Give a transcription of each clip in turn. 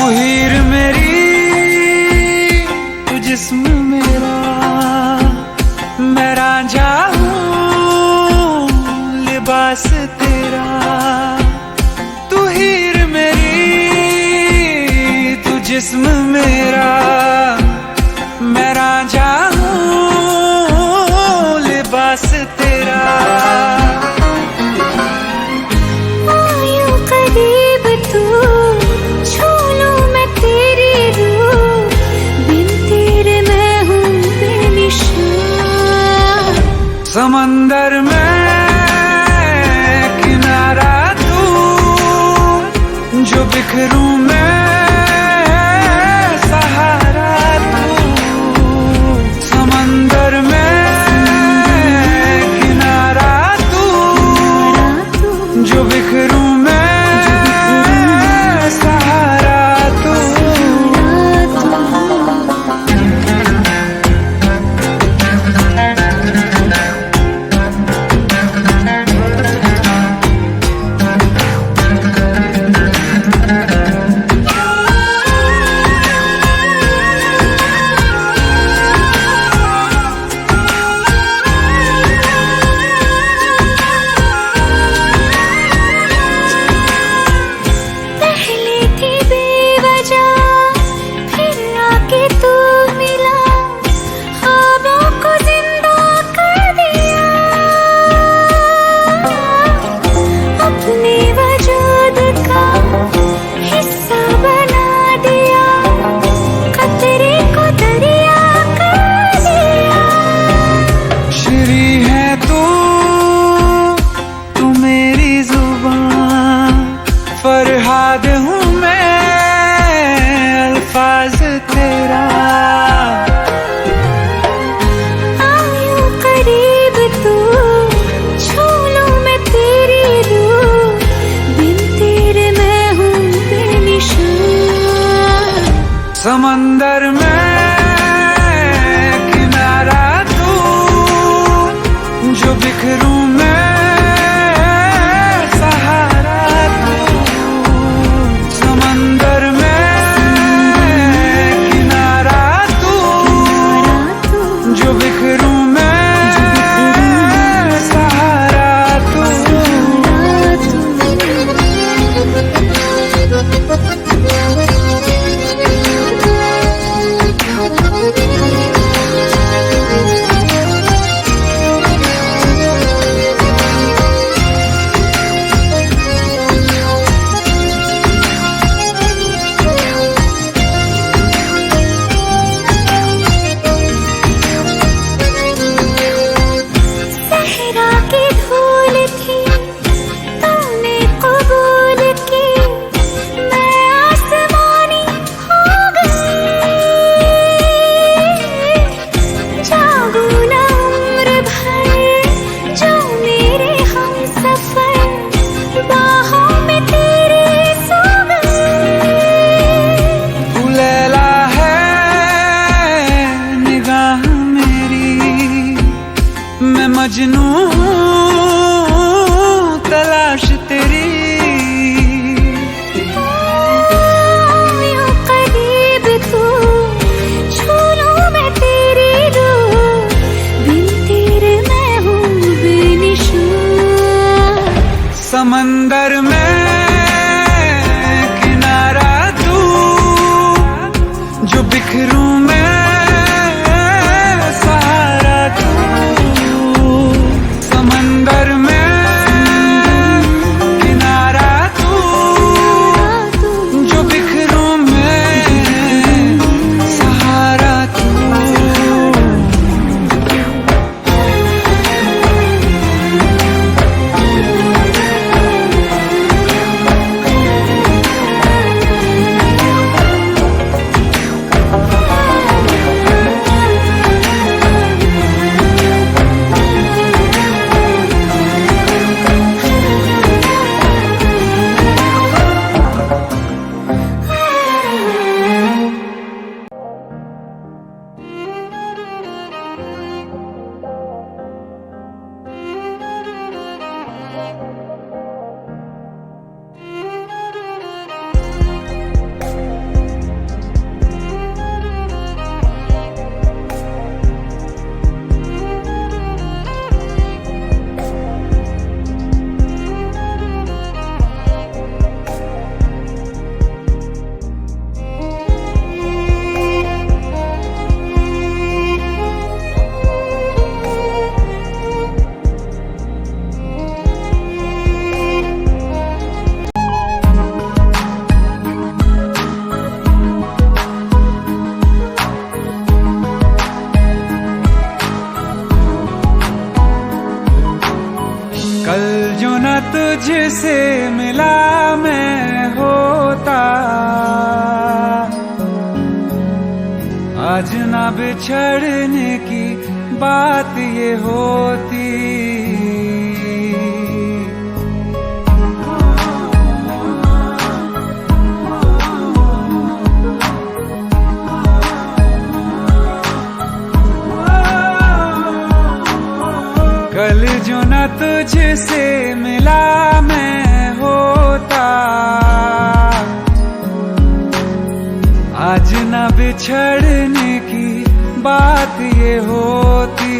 हीर मेरी, तू जिस्म मेरा, मैं रांझा हूँ लिबास तेरा। तू हीर मेरी, तू जिस्म मेरा, मैं रांझा हूँ लिबास तेरा। आयूं करीब तू, छू लूं मैं तेरी रूह, बिन तेरे मैं हूँ बेनिशान। समंदर में किनारा तू, जो बिखरूं मैं सहारा तू। समंदर में किनारा तू, जो बिखरूं मैं सहारा तू। फरहाद हूँ मैं अल्फाज तेरा। आयूं करीब तू, छू लूं मैं तेरी रूह, बिन तेरे मैं हूँ बेनिशान। समंदर में किनारा तू, जो बिखरूं मैं मजनू तलाश तेरी। आयूं करीब तू, छू लूं मैं तेरी रूह, बिन तेरे मैं हूँ बेनिशान। समंदर में किनारा तू, जो बिखरूं मैं सहारा तू। समंदर में किनारा तू, जो बिखरूं मैं सहारा तू। मिला मैं होता, आज ना बिछड़ने की बात ये होती। कल जो न तुझसे मिला मैं होता, आज न बिछड़ने की बात ये होती।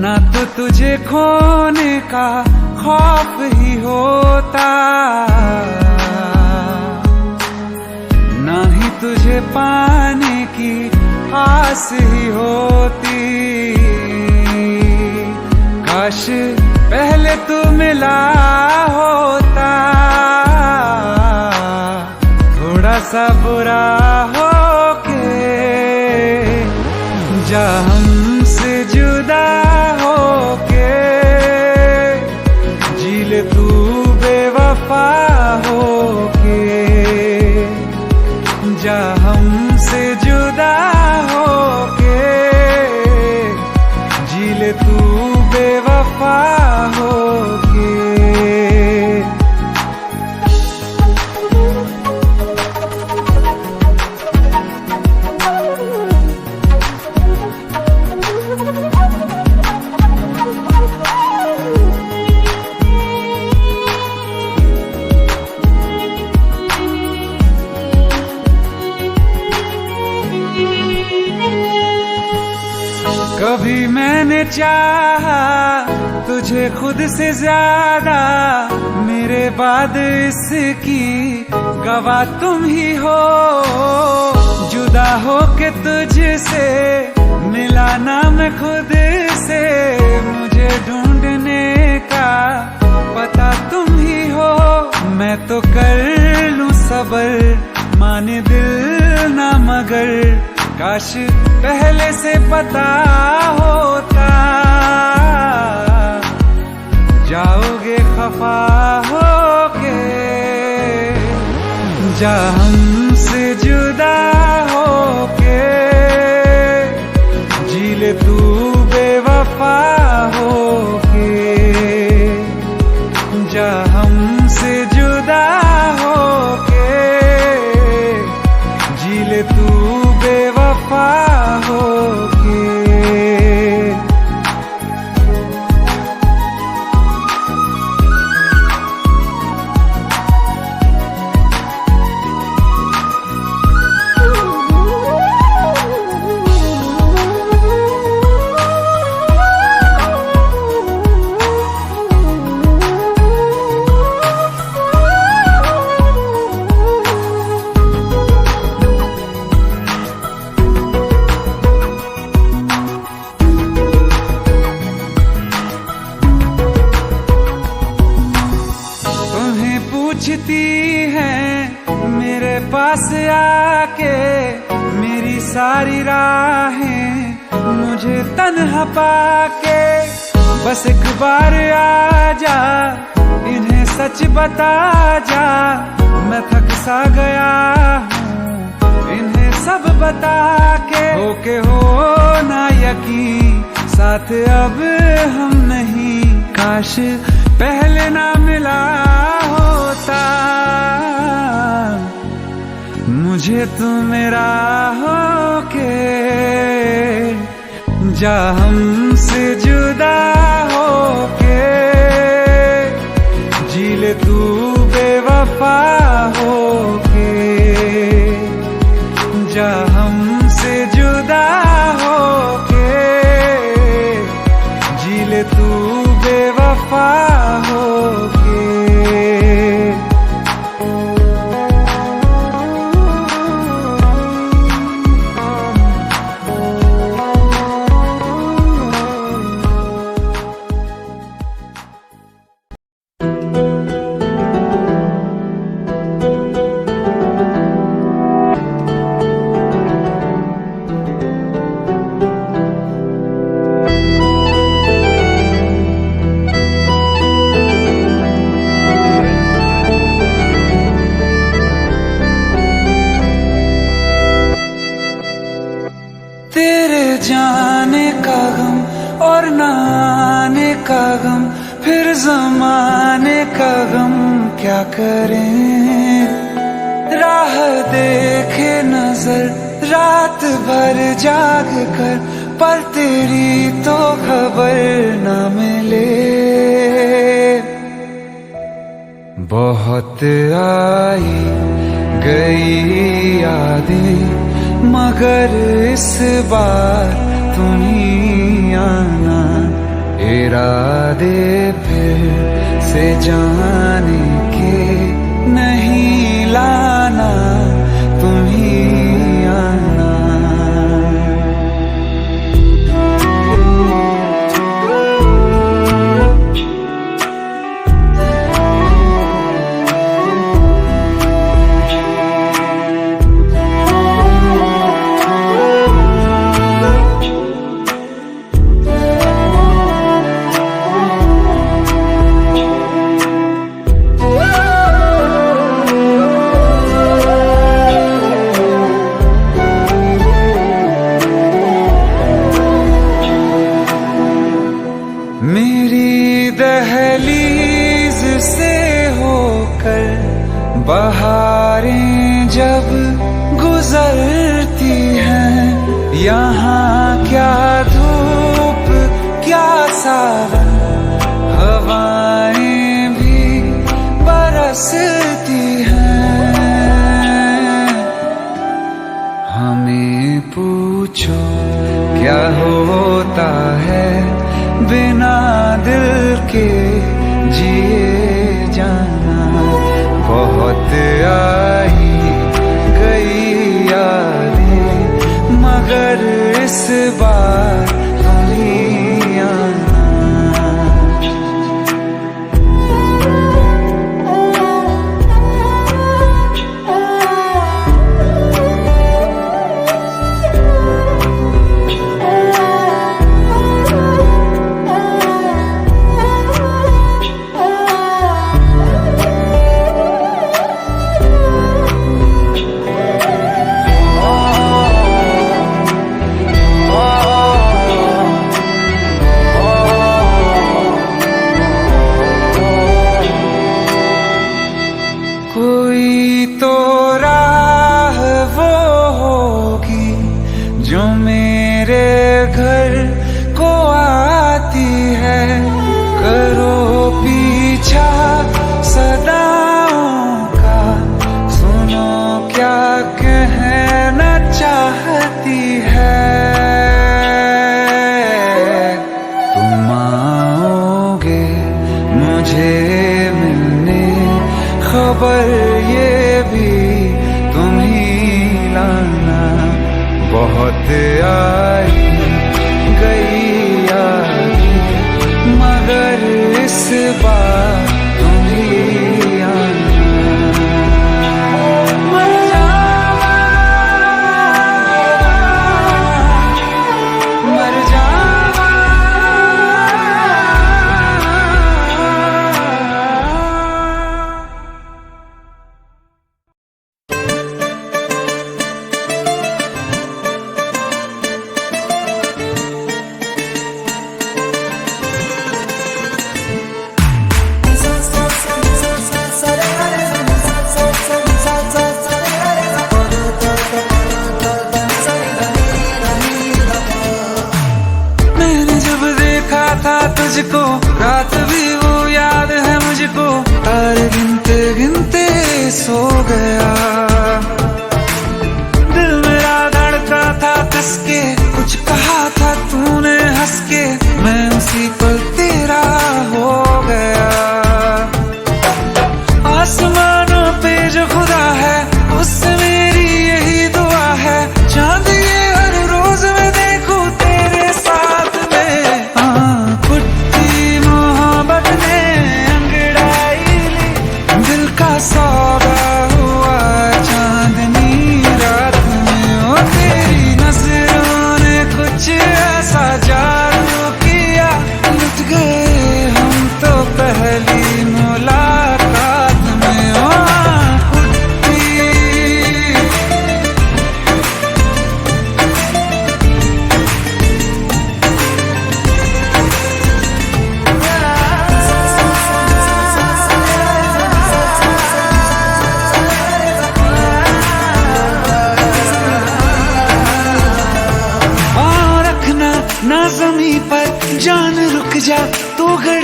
न तो तुझे खोने का खौफ ही होता, न ही तुझे पाने की आस ही होती। काश पहले तू मिला होता, थोड़ा सा बुरा हो के जा हमसे जुदा हो के, जी ले तू बेवफा हो के, जा हमसे जुदा हो के, जी ले तू बेवफा हो के। कभी मैंने चाहा तुझे खुद से ज्यादा, मेरे बाद इसकी गवाह तुम ही हो। जुदा हो के तुझसे मिला ना मैं खुद से, मुझे ढूंढने का पता तुम ही हो। मैं तो कर लूं सबर, माने दिल ना मगर, काश पहले से पता होता। जाओगे खफा होके, जा हमसे जुदा होके, जी ले तू बेवफा होके, जा हमसे जुदा होके, जी ले तू बेवफा होके। पूछती हैं मेरे पास आके, मेरी सारी राहें मुझे तन्हा पाके। बस एक बार आ जा, इन्हें सच बता जा, मैं थक सा गया हूँ इन्हें सब बता के। होके हो ना यकीन, साथ अब हम नहीं, काश पहले ना मिला होता। मुझे तू मेरा होके, जा हमसे जुदा होके, जी ले तू बेवफा होके, जा हमसे जुदा होके, जी ले तू बेवफा होके। और न आने का गम, फिर जमाने का गम क्या करें। राह देखे नजर रात भर जाग कर, पर तेरी तो खबर न मिले। बहुत आई गई यादें, मगर इस बार तुम ही आना। इरादे फिर से जाने के नहीं लाना, तुम ही आना। मेरी दहलीज से होकर बहारें जब गुजरती हैं, यहाँ क्या धूप क्या सावन, हवाएं भी बरसती हैं। हमें पूछो क्या होता है बिना दिल के जिए जाना। बहुत आई गई यादें, मगर इस बार तुम ही आना। कोई तो राह वो होगी जो मेरे घर को आती है। करो पीछा सदाओं का, सुनो क्या कहना चाहती है। तुम आओगे मुझे मिलने, खबर ये भी तुम ही लाना। बहुत आई गई यादें, मगर इस बार तुम ही आना। मर जावा, मर जावा।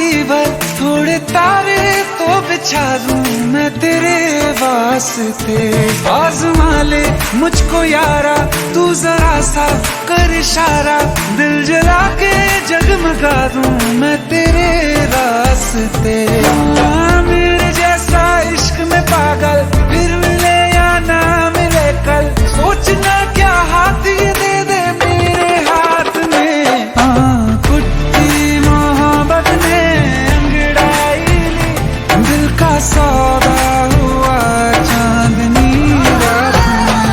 रात्रि भर थोड़े तारे तो बिछा दूं मैं तेरे वास्ते। आज़मा ले मुझको यारा, तू जरा सा कर इशारा, दिल जला के जगमगा दूं मैं तेरे रास्ते। मेरे जैसा इश्क में पागल फिर मिले या ना मिले कल, सोचना क्या हाथ ये दे दे मेरे हाथ में। कुट्टी मोहब्बत ने अंगड़ाई ली, दिल का सौदा हुआ चांदनी रात में।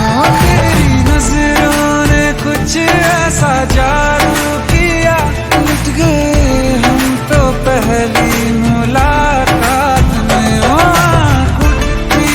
तेरी नजरों ने कुछ ऐसा जादू किया, लुट गए हम तो पहली मुलाकात में। कुट्टी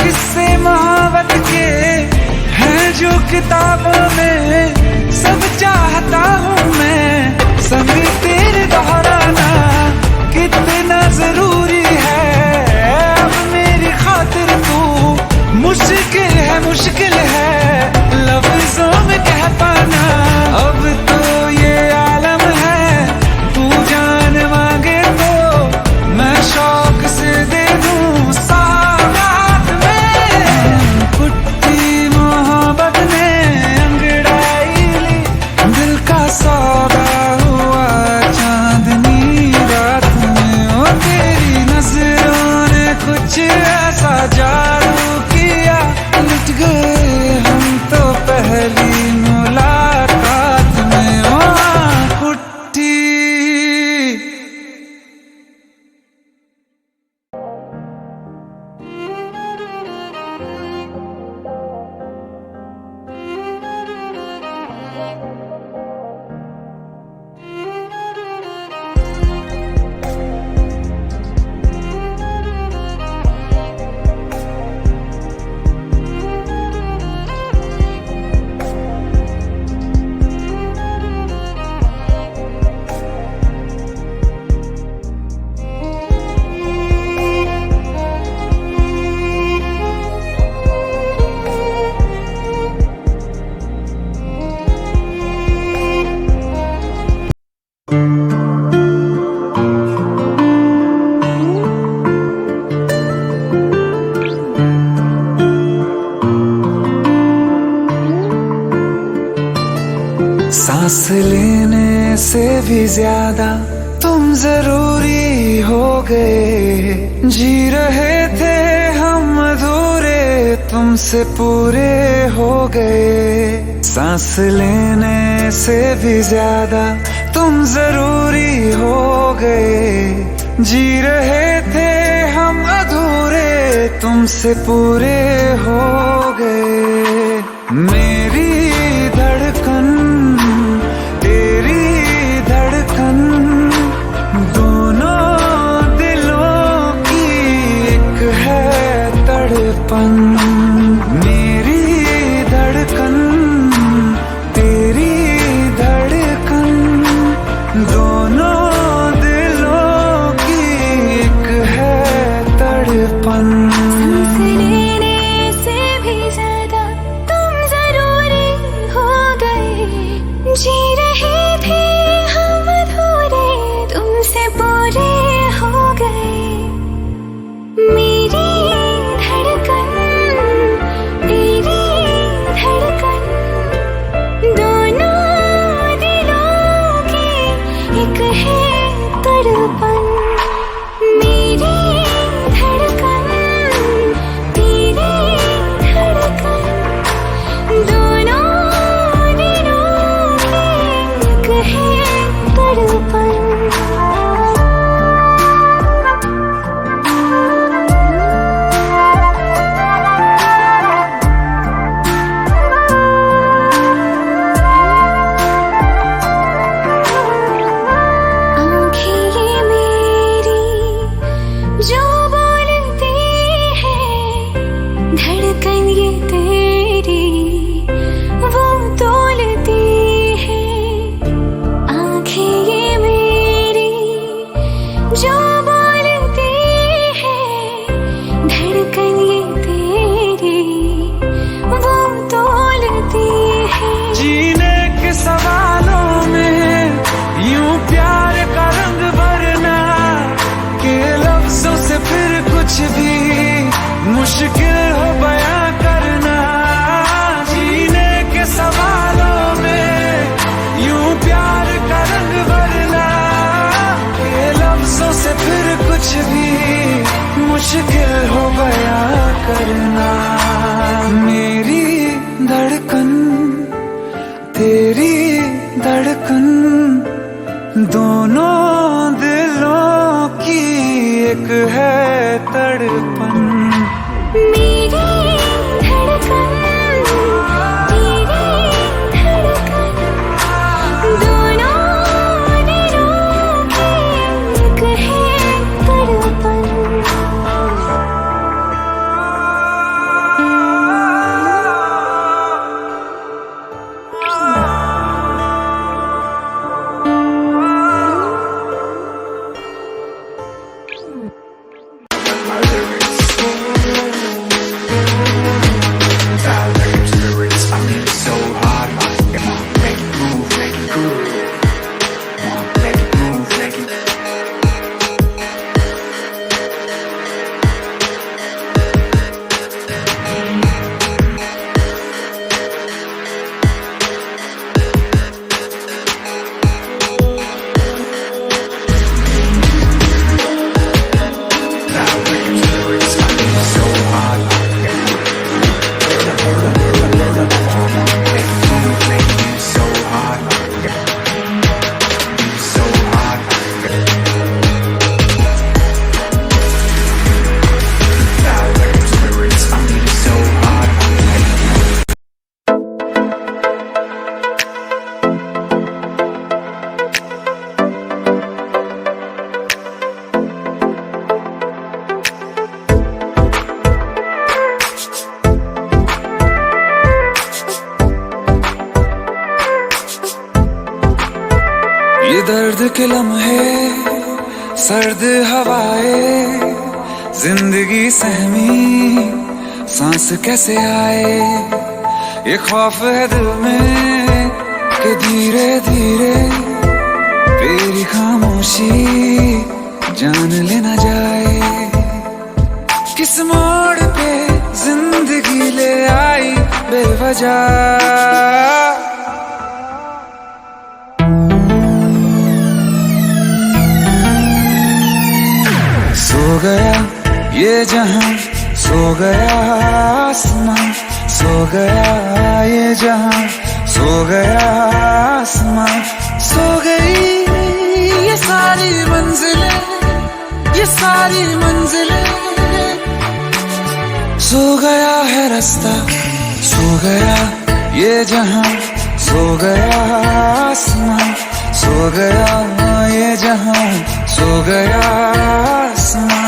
किस्से मोहब्बत के हैं जो किताबों में, सब चाहता हूँ मैं संग तेरे दोहराना। कितना जरूरी है अब मेरी खातिर तू, मुश्किल है लफ्जों में कह पाना। अब तो ये आलम है, तू जान मांगे तो मैं शौक से दे दूं सौगात में। कुट्टी मोहब्बत ने अंगड़ाई ली, दिल का सौदा हुआ चांदनी रात में। तेरी नजरों ने कुछ ऐसा जादू किया, लुट गए हम तो पहली मुलाकात में। कुट्टी सांस लेने से भी ज्यादा तुम जरूरी हो गए। जी रहे थे हम अधूरे, तुमसे पूरे हो गए। सांस लेने से भी ज्यादा तुम जरूरी हो गए। जी रहे थे हम अधूरे, तुमसे पूरे हो गए। मेरी धड़कन तेरी धड़कन, दोनों दिलों की एक है तड़पन। मेरी धड़कन तेरी धड़कन, दोनों दिलों की एक है तड़पन। सांस लेने से भी ज्यादा तुम जरूरी हो गए। जी रहे थे हम अधूरे, तुमसे पूरे हो गए। मेरी धड़कन तेरी धड़कन, दोनों दिलों की एक है तड़पन। मेरी धड़कन तेरी धड़कन, दोनों दिलों की एक है तड़पन। आँखें ये मुश्किल हो बयां करना जीने के सवालों में, यूं प्यार का रंग भरना ये लफ्जों से फिर कुछ भी मुश्किल हो बयां करना। मेरी धड़कन तेरी धड़कन दोनों दिलों की एक है तड़पन। मेरी धड़कन तेरी धड़कन दोनों दिलों की एक है तड़पन। ये दर्द के लम्हे सर्द हवाएं जिंदगी सहमी सांस कैसे आए। ये खौफ है दिल में कि धीरे धीरे तेरी खामोशी जान लेना जाए। किस मोड़ पे जिंदगी ले आई बेवजह। सो गया ये जहां सो गया आसमां, सो गया ये जहां सो गया आसमां। सो गई ये सारी मंजिलें, ये सारी मंजिलें। सो गया है रास्ता, सो गया ये जहां सो गया आसमां, सो गया ये जहां सो गया आसमां।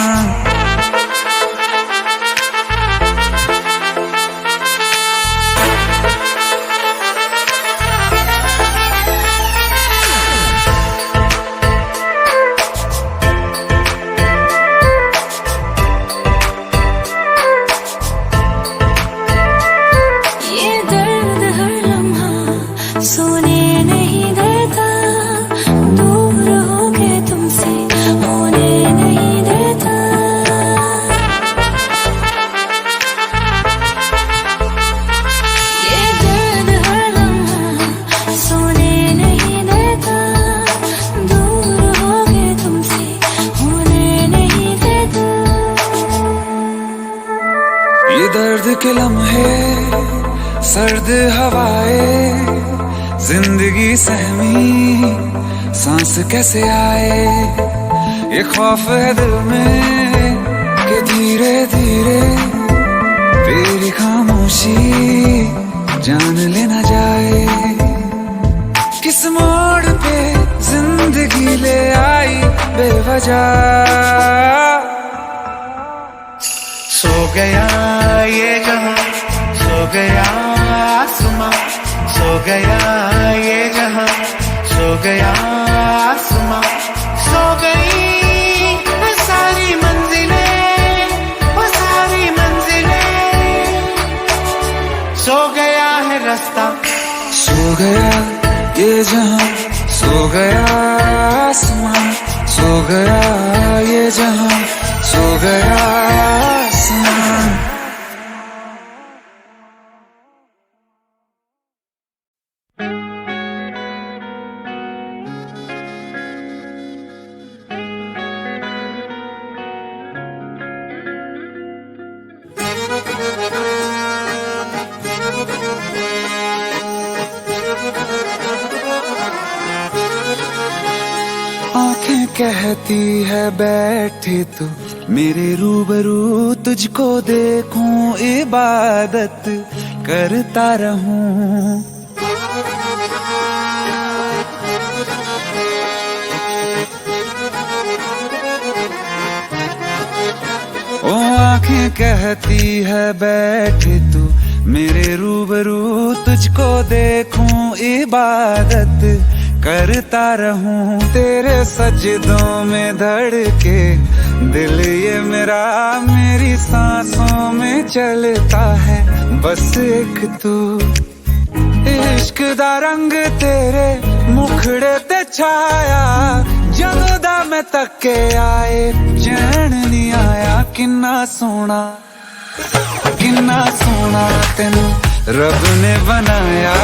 ये दर्द हर लम्हा सोने नहीं देता, दूर हो के तुमसे होने नहीं देता। ये दर्द हर लम्हा सोने नहीं देता, दूर हो के तुमसे होने नहीं देता। ये दर्द के लम्हे सर्द हवाएं जिंदगी सहमी सांस कैसे आए। ये खौफ है दिल में कि धीरे धीरे तेरी खामोशी जान लेना जाए। किस मोड़ पे जिंदगी ले आई बेवजह। सो गया ये जहां सो गया आसमां, सो गया ये जहां सो गया आसमां। सो गई वो सारी मंजिलें, वो सारी मंजिलें। सो गया है रास्ता, सो गया ये जहां सो गया आसमां, सो गया ये जहां सो गया आसमां। आंखें कहती है बैठे तू मेरे रूबरू, तुझको देखूं इबादत करता रहूं। ओ आंखें कहती है बैठे तू मेरे रूबरू, तुझको देखूं इबादत करता रहूं। तेरे सजदों में धड़के दिल ये मेरा, मेरी सांसों में चलता है बस एक तू। इश्क दा रंग तेरे मुखड़े ते छाया, ਜਦੋਂ ਦਾ मैं तके आए चैन नहीं आया। किन्ना सोना तेनू रब ने बनाया,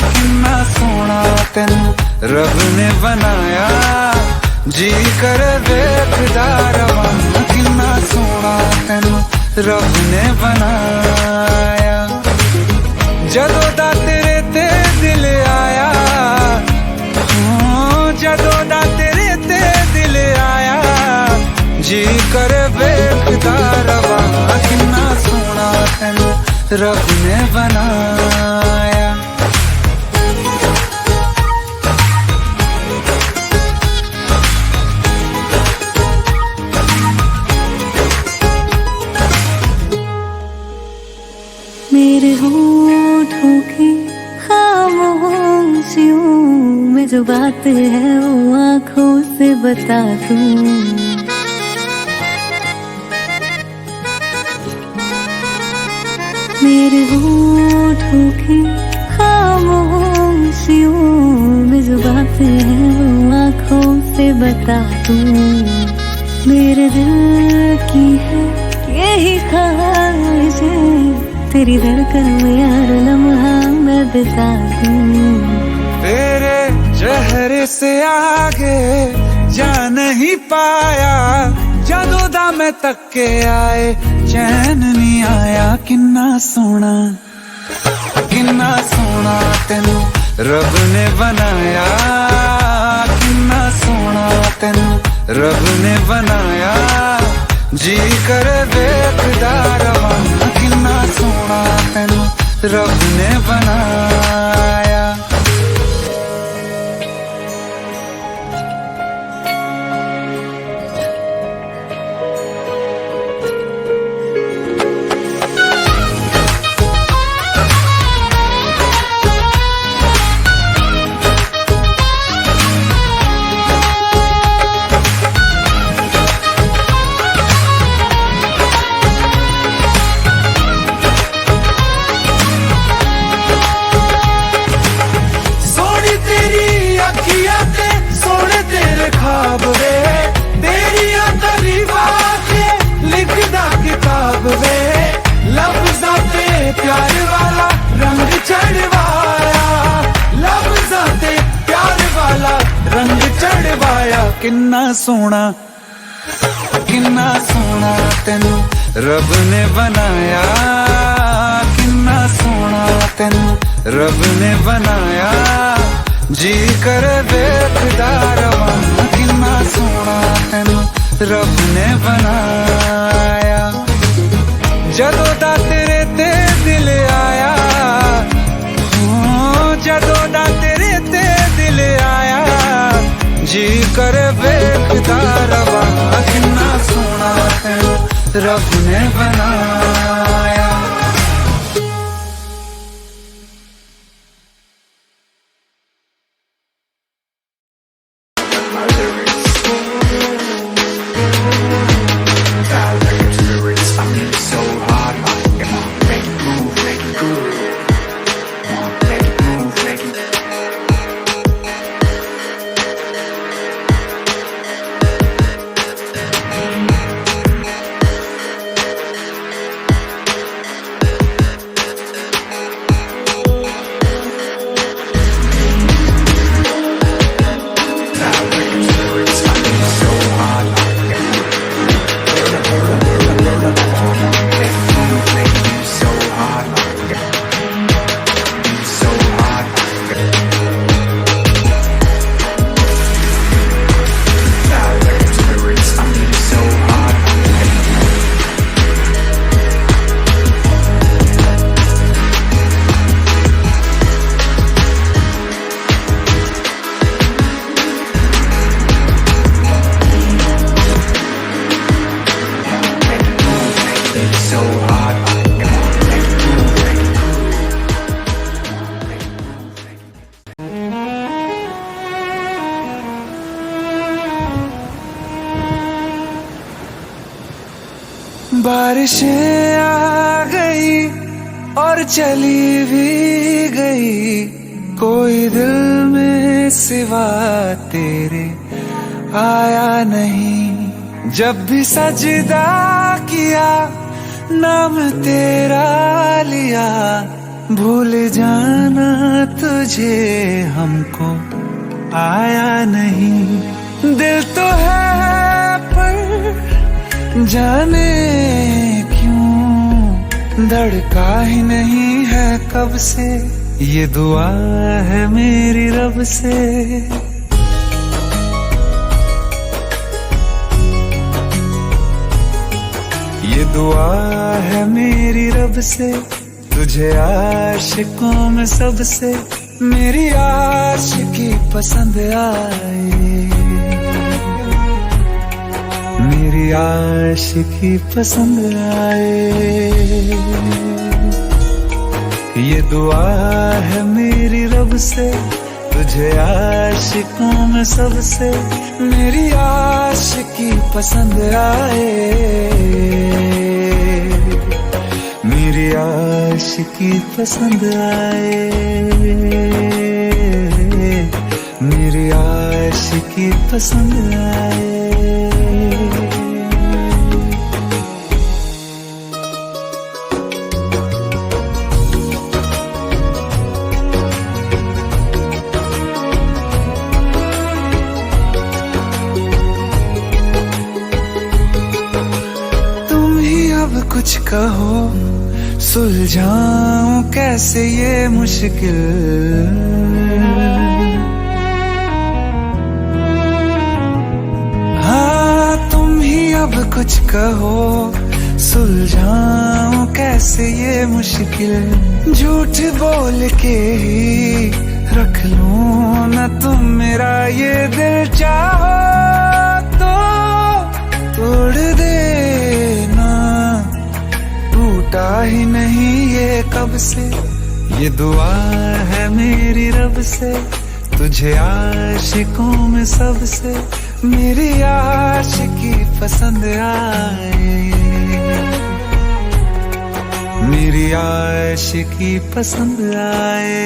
किन्ना सोना तेनू रब ने बनाया। जी कर वेखदा रवां, किन्ना सोना तेनू रब ने बनाया। जदों दा तेरे ते दिल आया, जदों दा तेरे ते दिल आया। जी कर वेखदा रवां, किन्ना सोना तेनू रब ने बनाया। मेरे होठों की खामोशियों में जो बात है वो आंखों से बता दूं। मेरे होठों की खामोशियों में जो बात है वो आंखों से बता दूं। मेरे दिल की है यही ख्वाहिश है, तेरी धड़कन में यार लम्हा मैं बिता दूं। तेरे चेहरे से आगे जा नहीं पाया, जदों दा मैं तके आए चैन नहीं आया। किन्ना सोना तेनू रब ने बनाया, किन्ना सोना तेनू रब ने बनाया। जी कर वेखदा रवां, किन्ना सोना तेनू रब ने बनाया। प्यार वाला रंग चढ़वाया, लफ्ज़ां ते प्यार वाला रंग चढ़वाया। किन्ना सोना तेनू रब ने बनाया, किन्ना सोना तेनू रब ने बनाया। जी कर वेखदा रवां, किन्ना सोना तेनू रब ने बनाया। जदों दा तेरे ते दिल आया, जदों दा तेरे ते दिल आया। जी कर वेखदा रवां, किन्ना सोना तेनू रब ने बनाया। बारिशें आ गई और चली भी गई, कोई दिल में सिवा तेरे आया नहीं। जब भी सजदा किया नाम तेरा लिया, भूल जाना तुझे हमको आया नहीं। दिल तो है पर जाने क्यों धड़का ही नहीं है कब से, ये दुआ है मेरी रब से। ये दुआ है मेरी रब से, तुझे आशिकों में सबसे मेरी आशिकी पसंद आए, मेरी आशिकी पसंद आए। ये दुआ है मेरी रब से, तुझे आशिकों में सबसे मेरी आशिकी पसंद आए, मेरी आशिकी पसंद आए, मेरी आशिकी पसंद आए। कुछ कहो सुलझाऊं कैसे ये मुश्किल, हाँ तुम ही अब कुछ कहो सुलझाऊं कैसे ये मुश्किल। झूठ बोल के ही रख लूं ना तुम मेरा ये दिल, चाहो तो तोड़ देना, टूटा ही नहीं ये कब से। ये दुआ है मेरी रब से, तुझे आशिकों में सबसे मेरी आशिकी पसंद आए, मेरी आशिकी पसंद आए,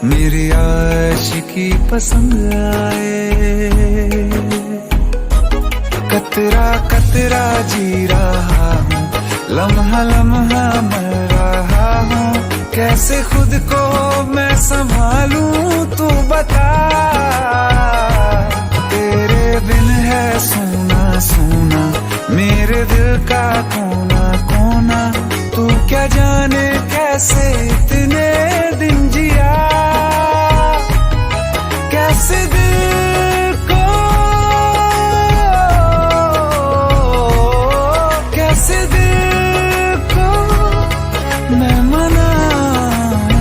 मेरी आशिकी पसंद आए। कतरा कतरा जी रहा हूँ, लम्हा लम्हा मर रहा हूँ, कैसे खुद को मैं संभालूं तू बता। तेरे बिन है सोना सोना मेरे दिल का कोना कोना, तू क्या जाने कैसे इतने दिन जिया, कैसे दिल को कैसे दिल को मैं मनाऊं,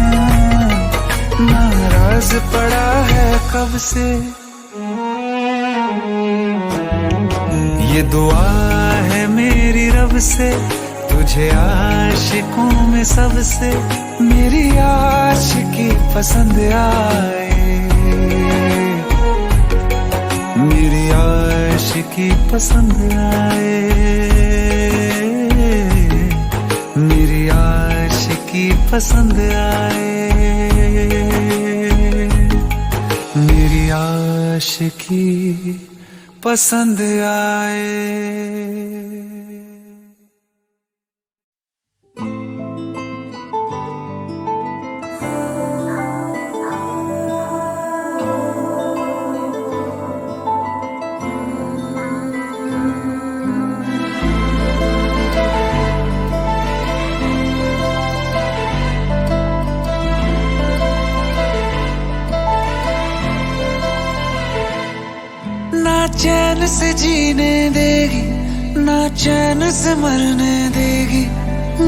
नाराज पड़ा है कब से। ये दुआ है मेरी रब से, तुझे आशिकों में सबसे मेरी आशिकी पसंद आए, मेरी आशिकी पसंद आए, मेरी आशिकी पसंद आए, मेरी आशिकी पसंद आए। ना चैन से जीने देगी, ना चैन से मरने देगी,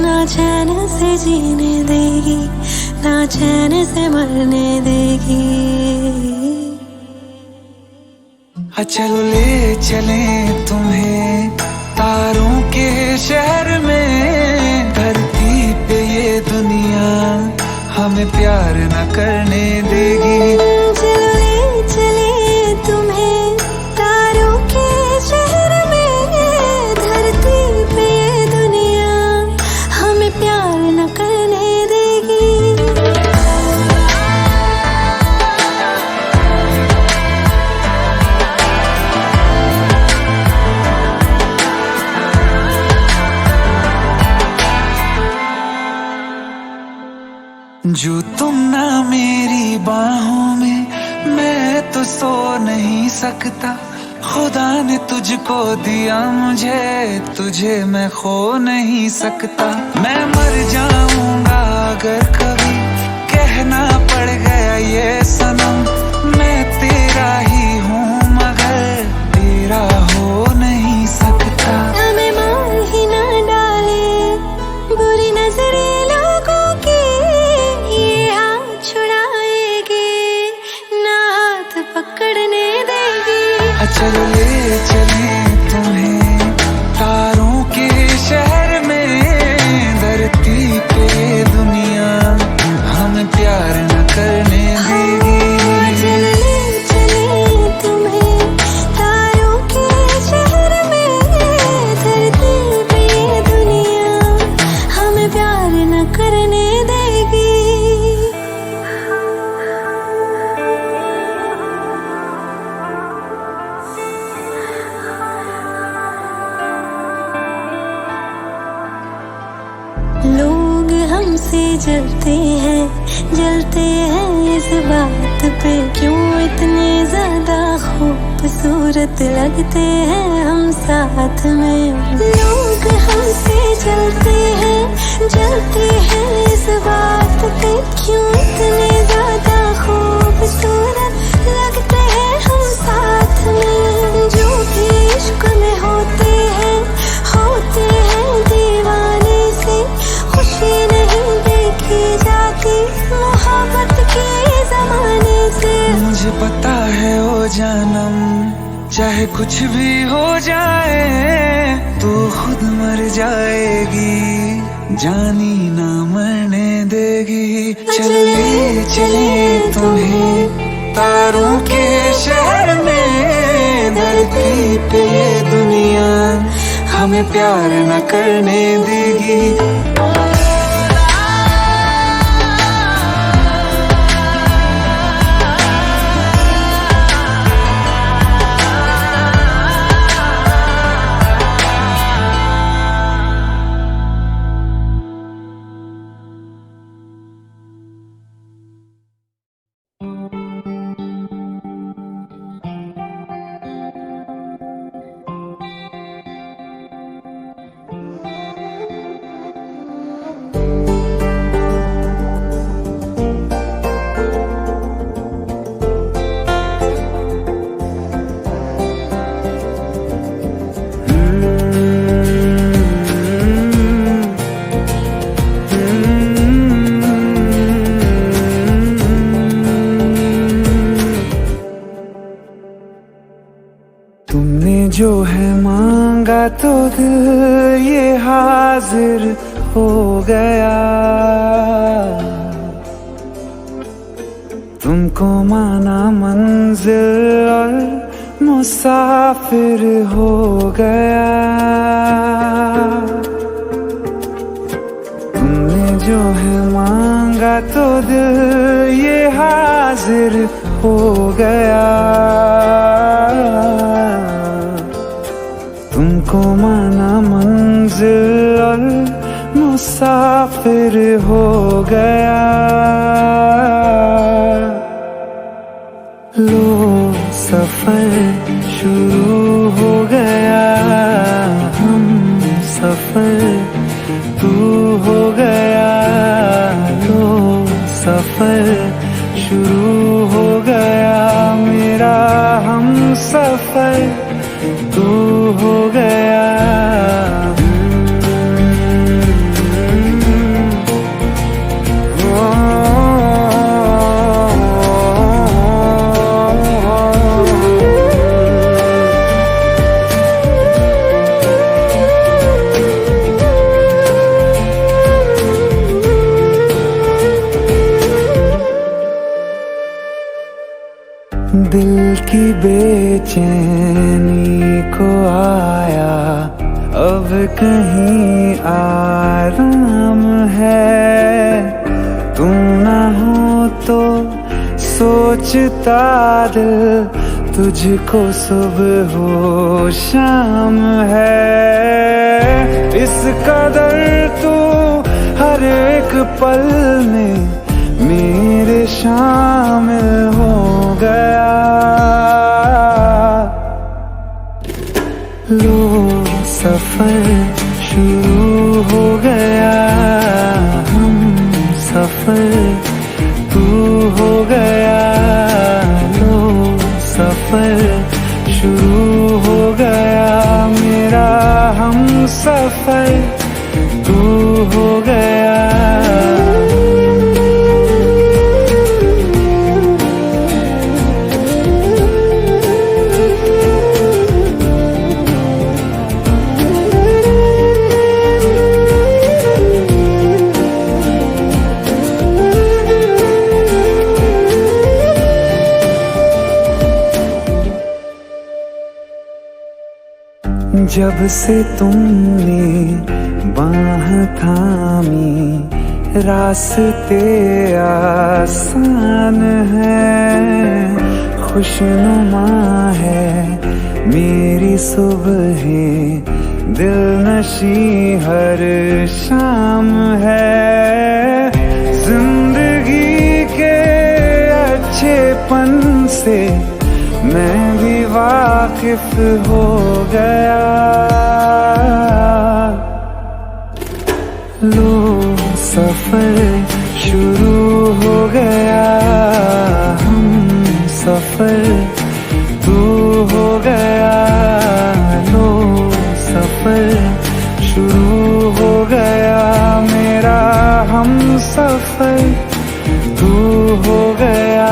ना चैन से जीने देगी, ना चैन से मरने देगी। चलो ले चले तुम्हें तारों के शहर में, धरती पे ये दुनिया हमें प्यार न करने देगी। चलो ले चले तुम्हें तारों के शहर में, मेरी बाहों में, मैं तो सो नहीं सकता। खुदा ने तुझको दिया मुझे, तुझे मैं खो नहीं सकता। मैं मर जाऊंगा अगर कभी कहना पड़ गया ये सनम, मैं तेरा ही हूँ मगर तेरा हो नहीं सकता। हमें मार ही ना डाले बुरी नजरें लोगों की, ये हाथ छुड़ाएगी ना हाथ पकड़ने देगी। चलो ले चले तुम्हें तारों के शहर में, धरती पे दुनिया हमें प्यार न करने देगी। चले चले तुम्हें तारों के शहर में, धरती पे दुनिया हमें प्यार न करने देगी। लोग हमसे जलते हैं इस बात पे, क्यों इतने ज्यादा खूबसूरत लगते हैं हम साथ में। लोग हमसे जलते हैं इस बात पे, क्यों इतने ज्यादा खूबसूरत लगते हैं हम साथ में। जो भी इश्क में होते हैं दीवाने से, खुशी नहीं देखी जाती मोहब्बत के जमाने से। मुझे पता है ओ जानम, चाहे कुछ भी हो जाए तू खुद मर जाएगी, जानी ना मरने देगी। चले चले तुम्हें तारों के शहर में, धरती पे दुनिया हमें प्यार न करने देगी। तुमने जो है मांगा तो दिल ये हाजिर हो गया, तुमको माना मंजिल और मुसाफिर हो गया। तुमने जो है मांगा तो दिल ये हाजिर हो गया, तुमको माना मंजिल और मुसाफिर हो गया। लो सफर शुरू हो गया, हम सफर तू हो गया। लो सफर शुरू हो गया, मेरा हम सफर तू हो गया। दिल की बेचैनी को आया अब कहीं आराम है। तुम ना हो तो सोचता दिल तुझको सुबह हो शाम है। इस कदर तू हर एक पल में मेरे शामिल हो गया। लो सफर शुरू हो गया, हम सफर तू हो गया। लो सफर शुरू हो गया, मेरा हम सफर तू हो गया। जब से तुमने बाह थामी, रास्ते आसान है, खुशनुमा है मेरी सुबहें, दिलनशी हर शाम है। जिंदगी के अच्छेपन से मैं भी वाकिफ हो गया। लो सफर शुरू हो गया, हम सफर तू हो गया। लो सफर शुरू हो गया, मेरा हम सफर तू हो गया।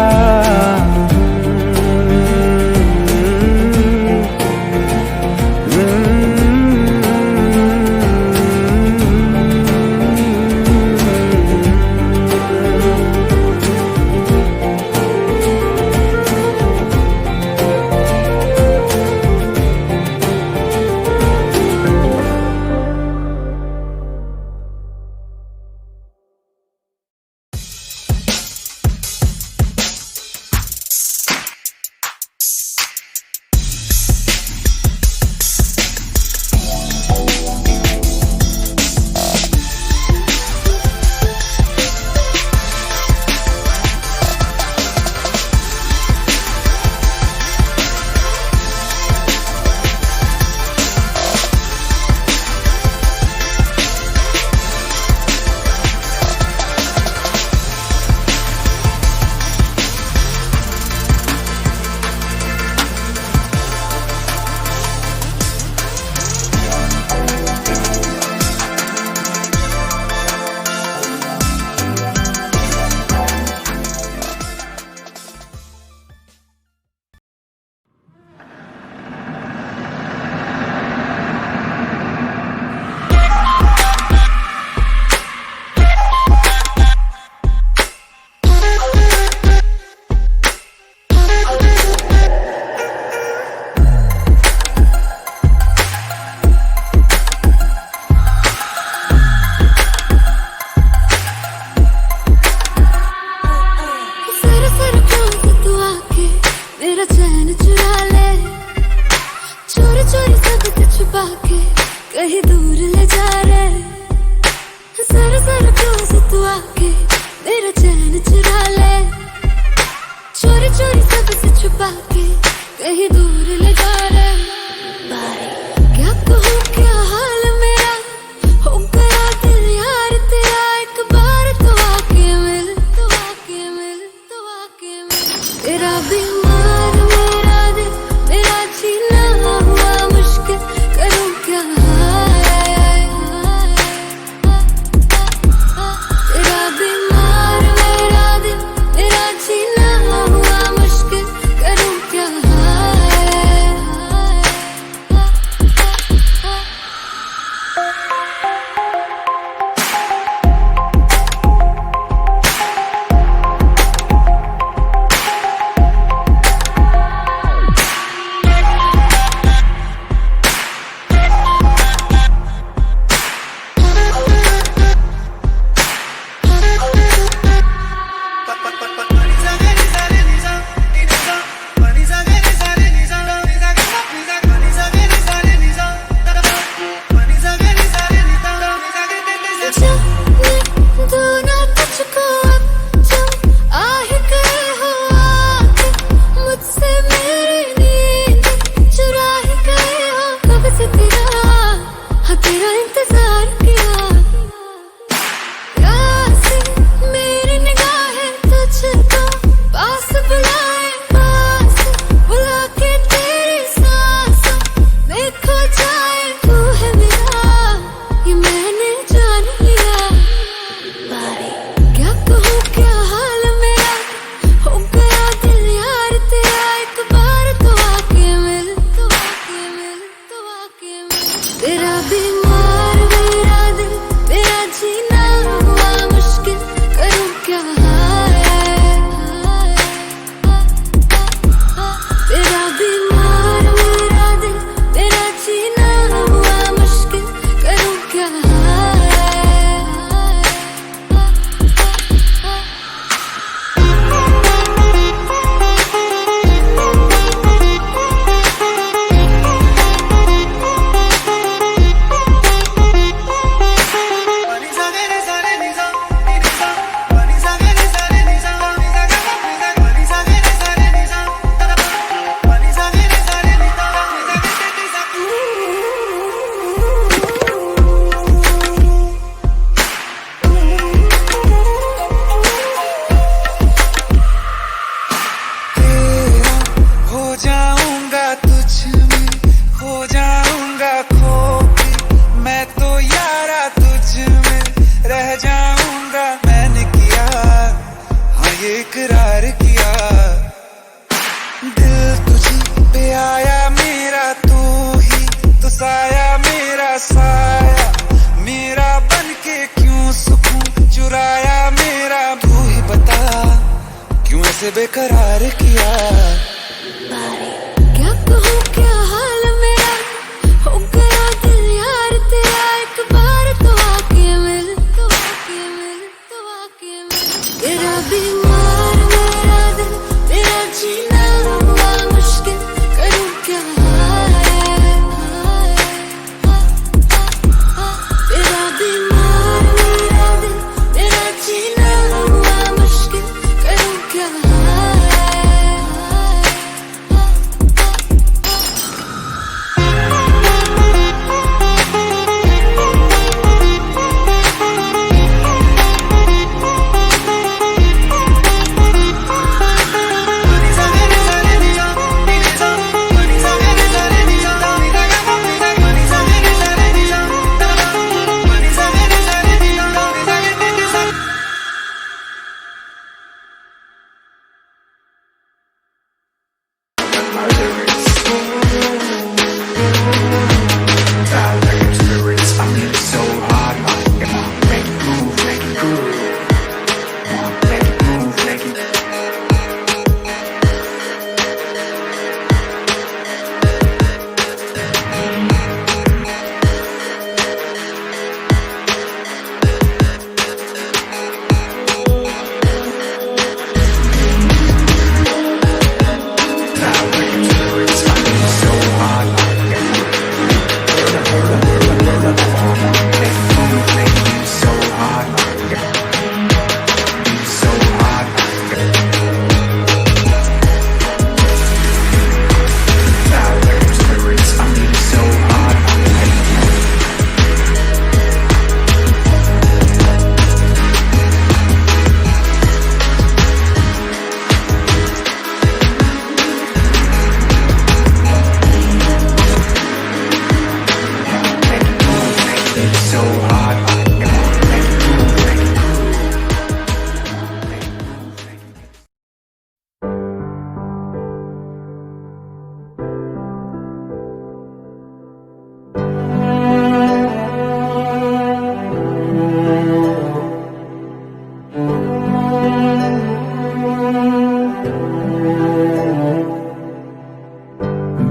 कहीं दूर ले जा रे, जरा जरा क्लोज तू आके मेरा चैन चुरा ले, चोरी चोरी सबसे छुपा के कहीं दूर ले जा रे। क्या कहूँ क्या हाल मेरा, हो गया दिल यार तेरा, एक बार तो आके मिल, तो आके मिल, तो आके मिल। तेरा बीमार मेरा दिल, मेरा जीना हुआ मुश्किल, करूँ क्या इकरार किया। दिल तुझी पे आया मेरा, तू ही तो साया मेरा साया, मेरा बन के क्यों सुकून चुराया मेरा। तू ही बता क्यों ऐसे बेकरार किया। क्या कहूँ क्या हाल मेरा, हो गया दिल यार तेरा। एक बार तो आके मिल, तो आके मिल, तो आके मिल। तेरा बीमार मेरा दिल, तेरा जीना हुआ मुश्किल, करूँ क्या तेरा बीमार मेरा दिल, तेरा जीना हुआ मुश्किल, करूँ क्या।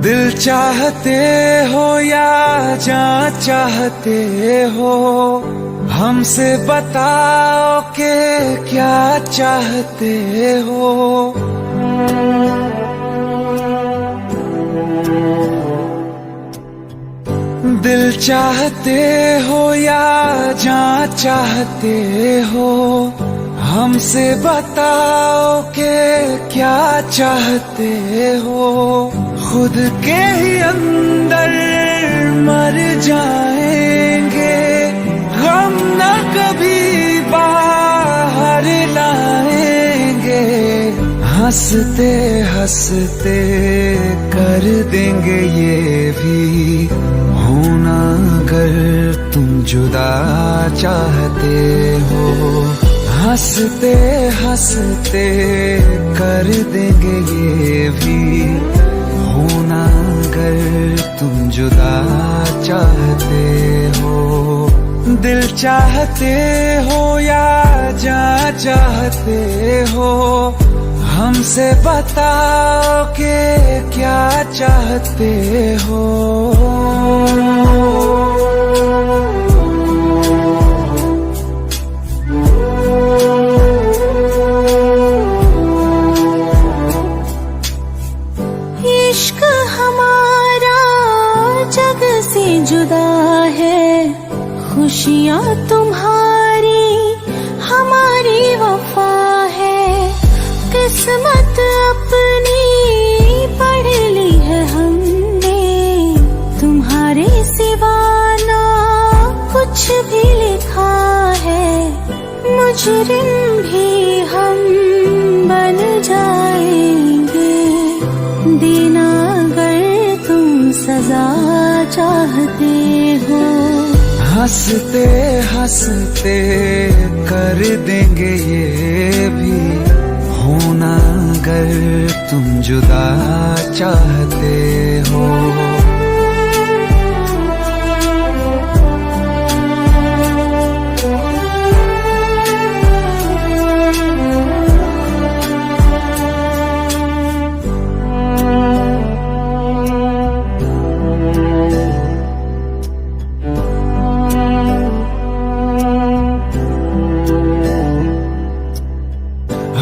दिल चाहते हो या जान चाहते हो, हमसे बताओ कि क्या चाहते हो। दिल चाहते हो या जान चाहते हो, हमसे बताओ कि क्या चाहते हो। खुद के ही अंदर मर जाएंगे, हम न कभी बाहर लाएंगे। हंसते हंसते कर देंगे ये भी, होना अगर तुम जुदा चाहते हो। हंसते हंसते कर देंगे ये भी, होना अगर तुम जुदा चाहते हो। दिल चाहते हो या जान चाहते हो, हमसे बताओ कि क्या चाहते हो। इश्क हमारा जग से जुदा है, खुशियाँ तुम्हारी हमारी वफा है। किस्मत अपनी पढ़ ली है हमने, तुम्हारे सिवा ना कुछ भी लिखा है। मुजरिम भी हम बन जाएंगे, देना अगर तुम सजा चाहते हो। हंसते हंसते कर देंगे ये भी, अगर तुम जुदा चाहते हो।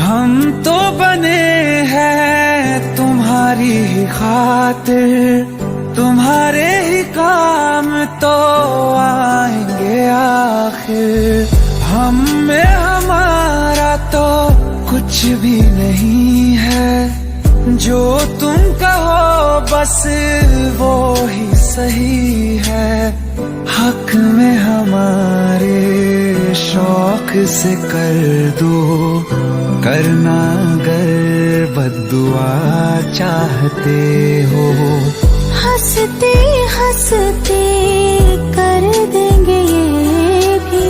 हम तो बने हैं तुम्हारी ही खातिर, तुम्हारे ही काम तो आएंगे आखिर। हम में हमारा तो कुछ भी नहीं है, जो तुम कहो बस वो ही सही है। हक में हमारे शौक से कर दो, करना अगर बद्दुआ चाहते हो। हंसते हंसते कर देंगे ये भी,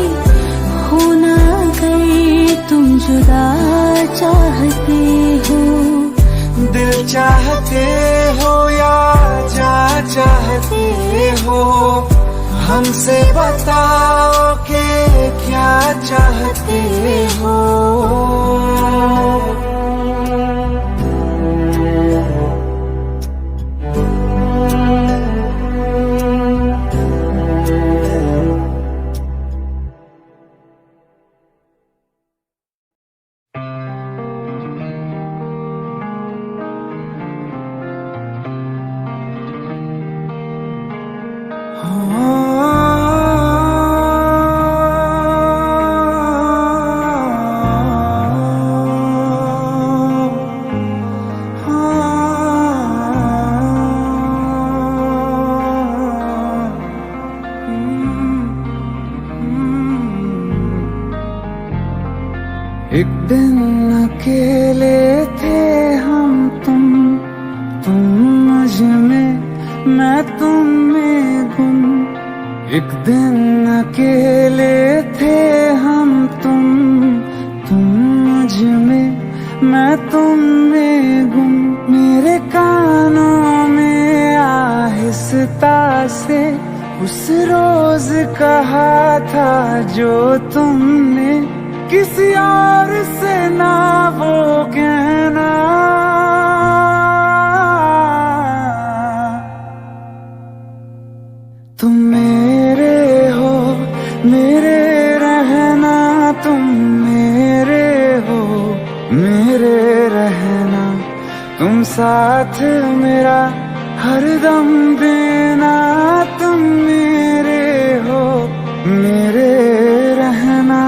होना अगर तुम जुदा चाहते हो। दिल चाहते हो या जा चाहते हो, हमसे बताओ कि क्या चाहते हो। एक दिन अकेले थे हम तुम मुझ में, मैं तुम में गुम। एक दिन अकेले थे हम तुम मुझ में, मैं तुम में गुम। मेरे कानों में आहिस्ता से उस रोज कहा था जो तुमने किसी और से ना वो कहना। तुम मेरे हो, मेरे रहना, तुम मेरे हो, मेरे रहना। तुम साथ मेरा हरदम देना, तुम मेरे हो, मेरे रहना।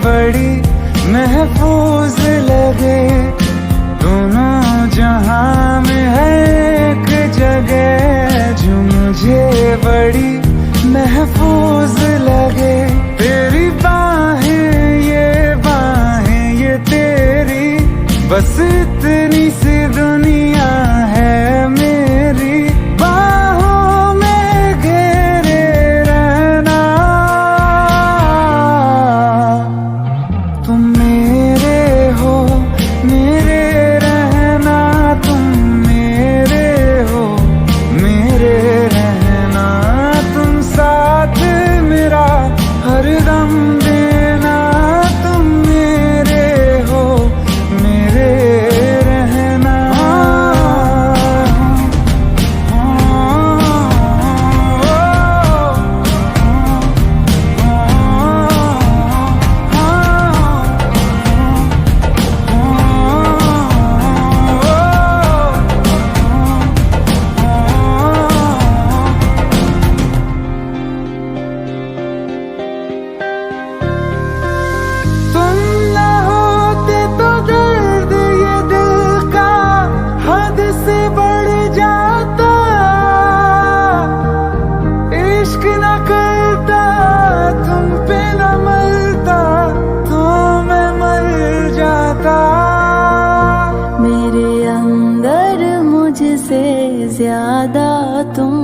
बड़ी महफूज लगे, दोनों जहां में है एक जगह जो मुझे बड़ी महफूज लगे। तेरी बाहें ये तेरी, बस इतनी सी दुनिया है मेरी। बाहों में घेरे रहना, तुम मेरे हो, मेरे रहना। तुम मेरे हो, मेरे रहना। तुम साथ मेरा हरदम देना, तुम मेरे हो, मेरे रहना। वादा तुम,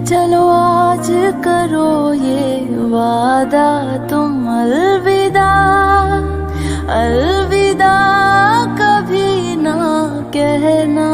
चलो आज करो ये वादा तुम। अलविदा अलविदा कभी ना कहना।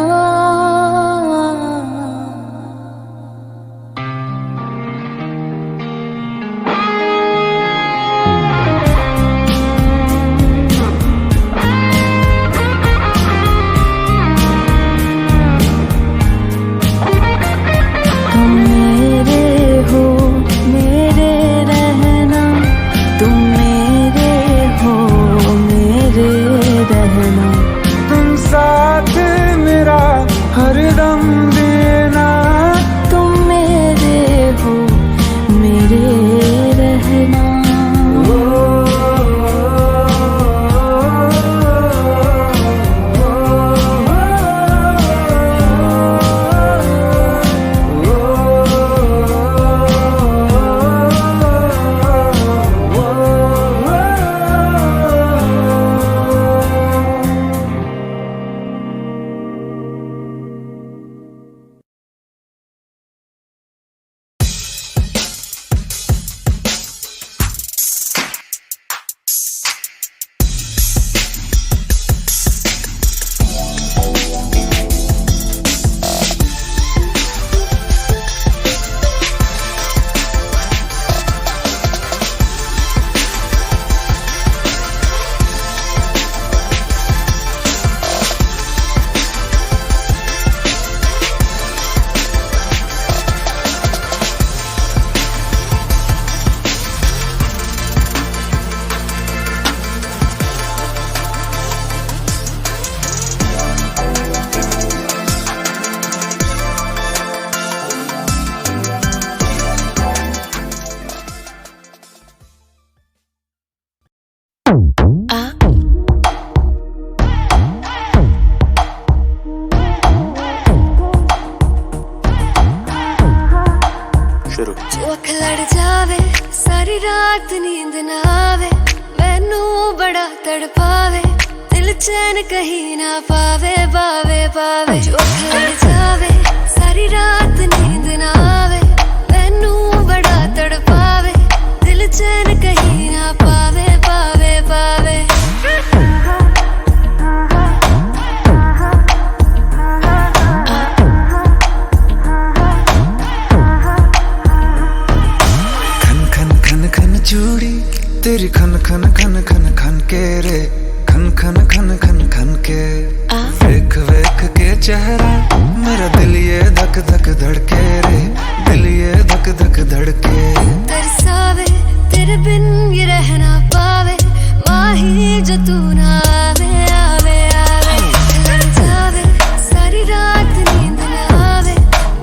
हरदम देना, तुम मेरे हो मेरे रहना। जो अख लड़ जावे सारी रात नींद ना आवे, मैनू बड़ा तड़पावे, दिल चैन कहीं ना पावे पावे पावे। जो अख लड़ जावे सारी रात नींद ना आवे, मैनू बड़ा तड़पावे, दिल चैन कहीं ना पावे पावे पावे। चूड़ी तेरी खन खन खन खन खन के रे, खन खन खन खन खन के। वेख वेख के चेहरा मेरा दिल ये धक धक धड़के रे, दिल ये धक धक धड़के। तरसावे तेरे बिन ये रह ना पावे, माही जो तू ना आवे आवे आवे। लड़ जावे सारी रात नींद ना आवे,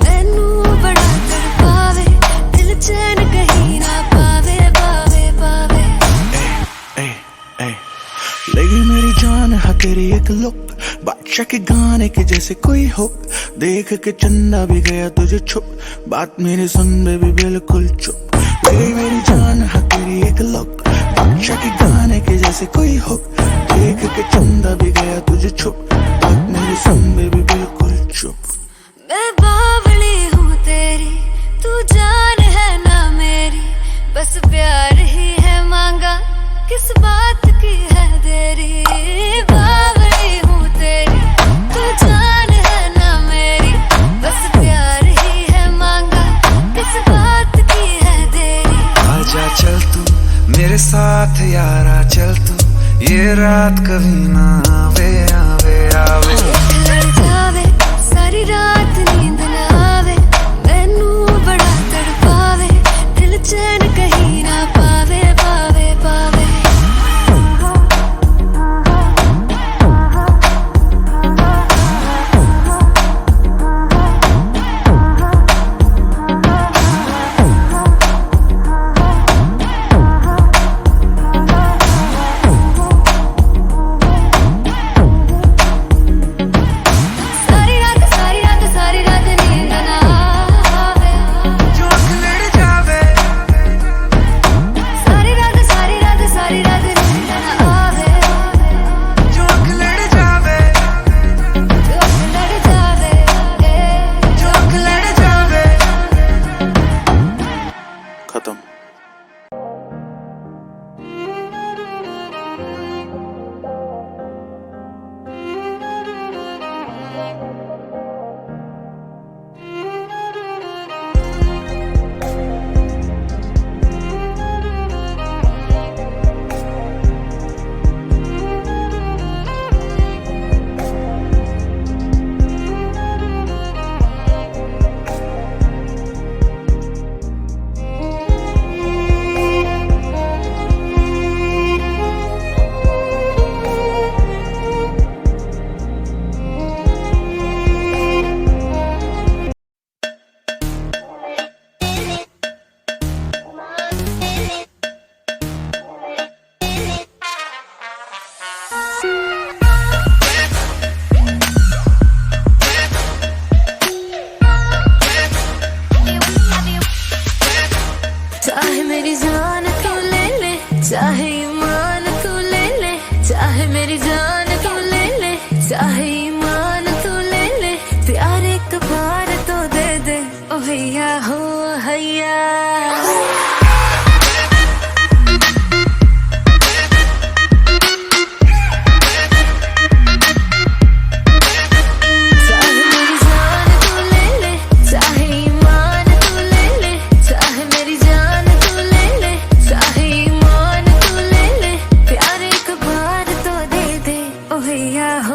मैनू बड़ा तड़पावे, दिल चैन कहीं ना पावे पावे पावे। लगी मेरी जान है तेरी एक लुक, बादशाह के गाने के जैसे कोई हो, देख के चंदा भी गया तुझे छुप, बात मेरी सुन बेबी बिल्कुल चुप। लगी मेरी जान है तेरी एक लुक, बादशाह के गाने के जैसे कोई हो, देख के चंदा भी गया तुझे छुप, बात मेरी सुन बेबी बिल्कुल चुप। मैं बावली हूँ तेरी, तू जान है ना मेरी, बस प्यार ही है मांगा, किस बात की है देरी। बावली हूँ तेरी, तू जान है ना मेरी, बस प्यार ही है मांगा, किस बात की है देरी। आजा चल तू मेरे साथ यारा, चल तू ये रात कभी ना आवे आवे आवे। लड़ जावे सारी रात नींद ना आवे, मैनू बड़ा तड़पावे, दिल चैन कहीं ना पावे पावे पावे।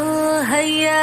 हो हैया।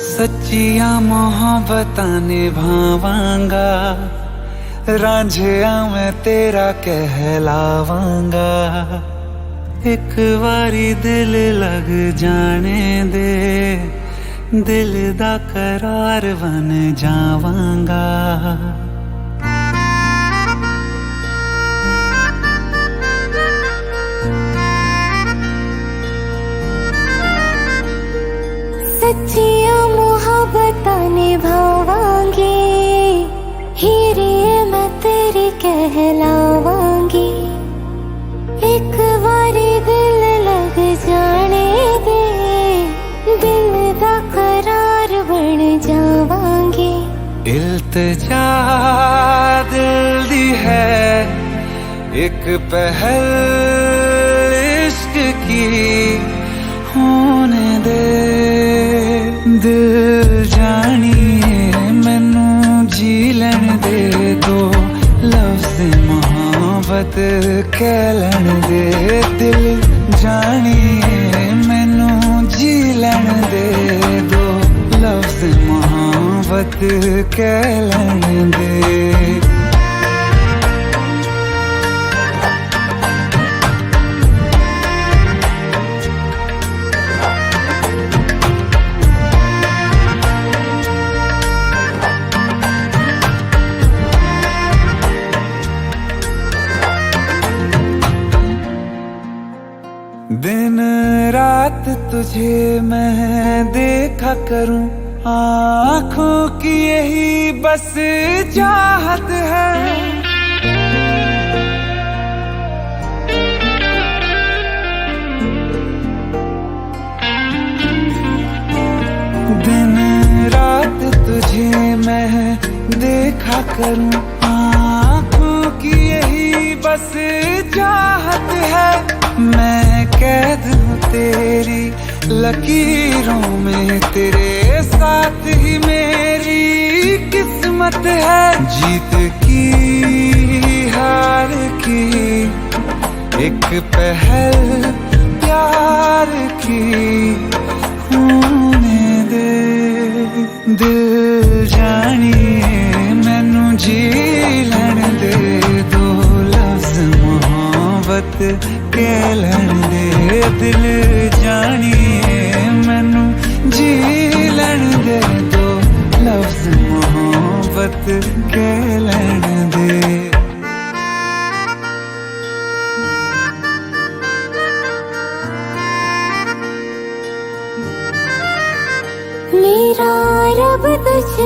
सच्चियां मोहब्बतां निभावांगा, रांझिया मैं तेरा कहलावांगा। एक बारी दिल लग जाने दे, दिल दा करार बन जावांगा। सच्चियां मोहब्बतां निभावांगी, हीरे मैं तेरी कहलावांगी। एक बारी दिल लग जाने दे, दिल दा करार बन जावांगी। इल्तिजा दिल दी है एक पहल इश्क की, होने दे दिल जानिए मैनू जी लैन दे दो, लफ्ज़ मोहब्बत कह लैन दे। दिल जानिए मैनू जी लैन दे दो, लफ्ज़ मोहब्बत कह लैन दे। दिन रात तुझे मैं देखा करूं, आँखों की यही बस चाहत है। दिन रात तुझे मैं देखा करूं, आँखों की यही बस चाहत है। मैं कैद हूँ तेरी लकीरों में, तेरे साथ ही मेरी किस्मत है। जीत की हार की एक पहल प्यार की, होने दे दिल जानिए मैनू जी लैन दे दो, लफ्ज़ मोहब्बत कह लैन दे। दिल जानिए मैनू जी लैन दे दो,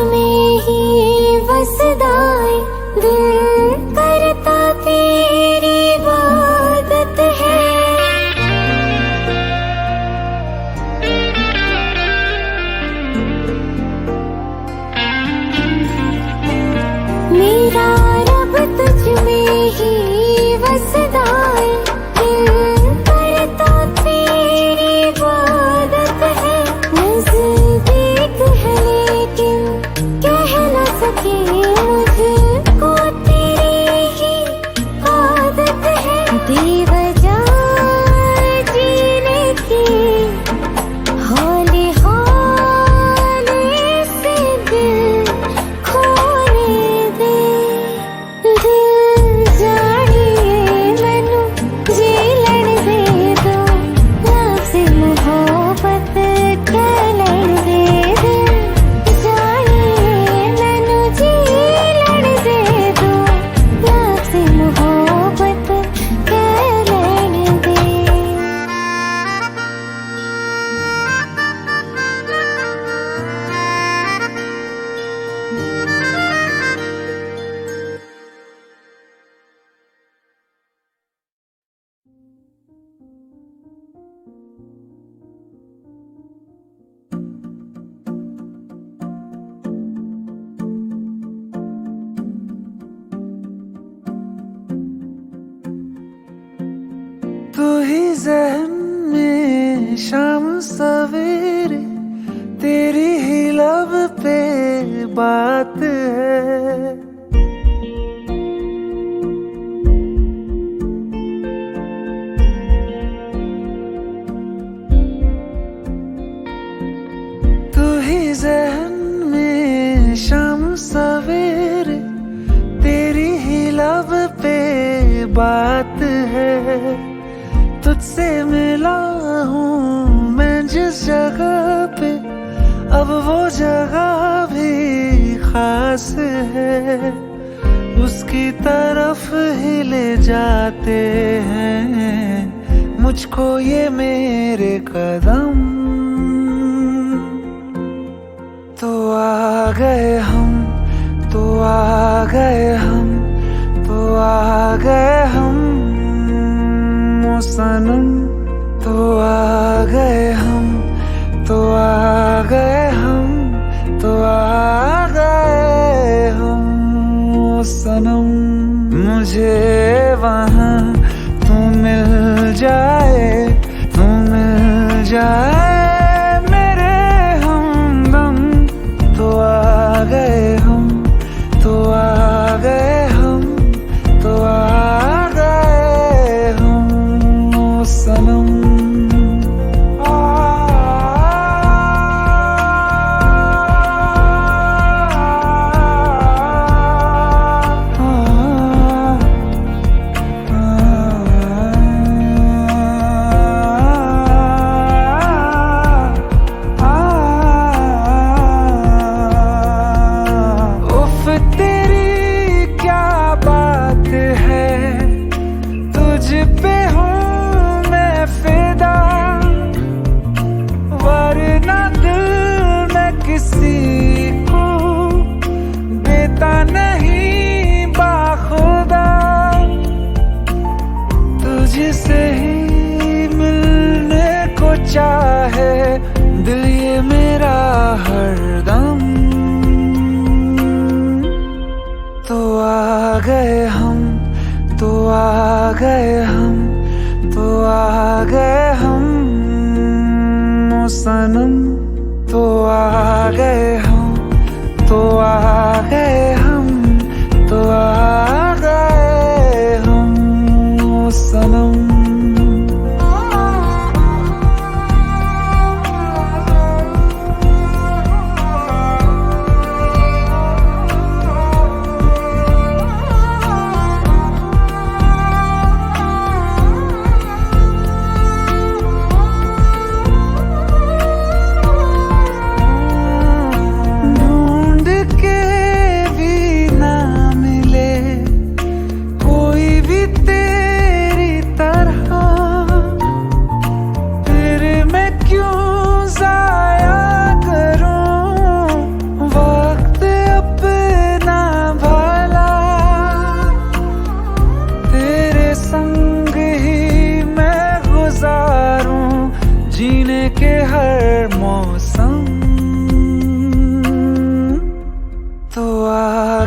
में ही वसदाए, दिल करता तेरी इबादत है। मेरा रब तुझ में ही वसदाए, दिल करता तेरी इबादत है। नज़दीक है लेकिन कह न सके, मुझको तेरी ही आदत है। बेवजह जीने की हौले हौले से दिल खोने दे। दिल जानिए मैनू जी लड़ दे दो, लफ्ज़ मोहब्बत कह लड़ दे। दिल जानिए मैनू जी लड़ दे दो, लफ्ज़ मोहब्बत कह लड़ दे। तू ही ज़हन में शाम सवेरे, तेरी ही लब पे बात है। तू ही ज़हन में शाम सवेरे, तेरी ही लब पे बात है। तुझसे मिला हूँ मैं जिस जगह पे, अब वो जगह भी खास है। उसकी तरफ ही ले जाते हैं मुझको ये मेरे कदम। तो आ गए हम, तो आ गए हम, तो आ गए हम ओ सनम। तो आ गए हम, तो आ गए हम, तो आ गए हम ओ सनम। मुझे वहाँ तू मिल जाए, तू मिल जाए मेरे हमदम। तो आ गए हम, तो आ गए हम, तो आ गए हम ओ सनम। उफ तेरी क्या बात है, तुझ पे हूँ मैं फिदा, वरना दिल मैं किसी को देता नहीं बाखुदा। तुझसे ही मिलने को चाहे दिल ये मेरा हरदम। तो आ गए हम, तो आ गए हम, तो आ गए हम ओ सनम। तो आ गए हम, तो आ गए हम, तो आ गए हम ओ सनम।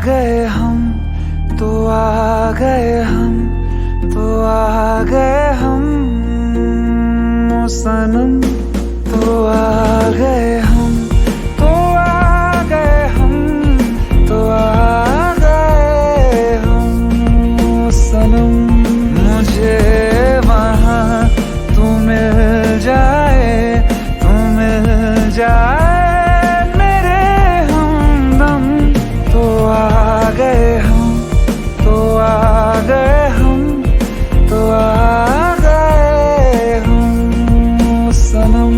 गए हम, तो आ गए हम, तो आ गए हम ओ सनम, तो आ गए हम, तो आ गए हम, तो आ गए हम ओ सनम। मुझे वहाँ तू मिल जाए, तू मिल जाए मेरे हमदम, तो आ गए हम, तो आ गए हम, तो आ गए हम सनम।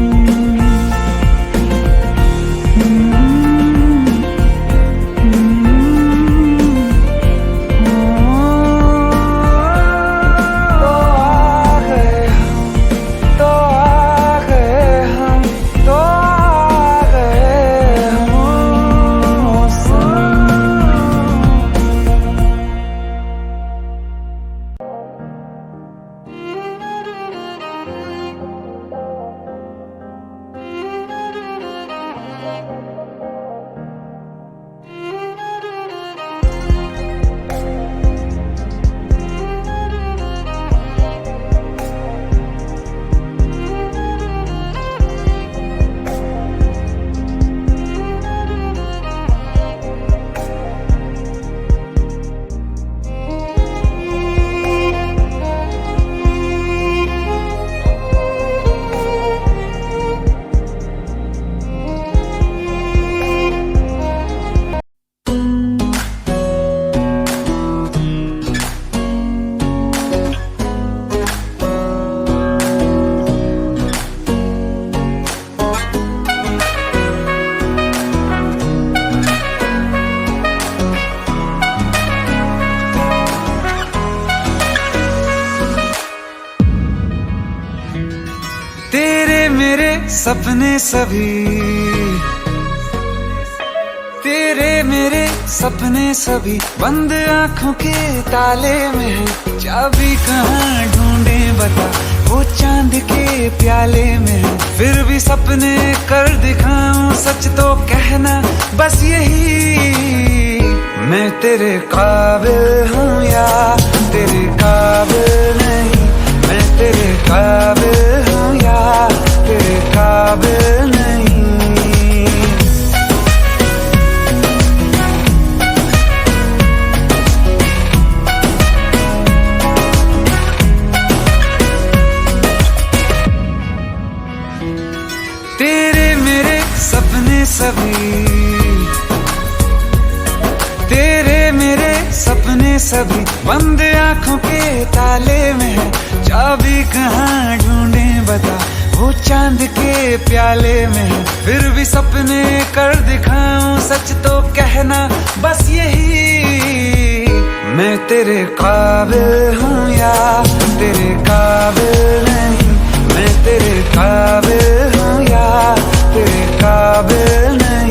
तेरे मेरे सपने सभी, तेरे मेरे सपने सभी बंद आंखों के ताले में है। चाबी कहाँ ढूंढे बता, वो चांद के प्याले में है। फिर भी सपने कर दिखाऊं, सच तो कहना बस यही, मैं तेरे काबिल हूँ या तेरे काबिल नहीं, मैं तेरे काबिल हूँ या तेरे काबिल नहीं। तेरे मेरे सपने सभी, तेरे मेरे सपने सभी बंद आंखों के ताले में है। चाबी कहाँ ढूंढे बता, वो चांद के प्याले में है। फिर भी सपने कर दिखाऊं, सच तो कहना बस यही, मैं तेरे काबिल हूँ या तेरे काबिल नहीं, मैं तेरे काबिल हूँ या तेरे काबिल नहीं।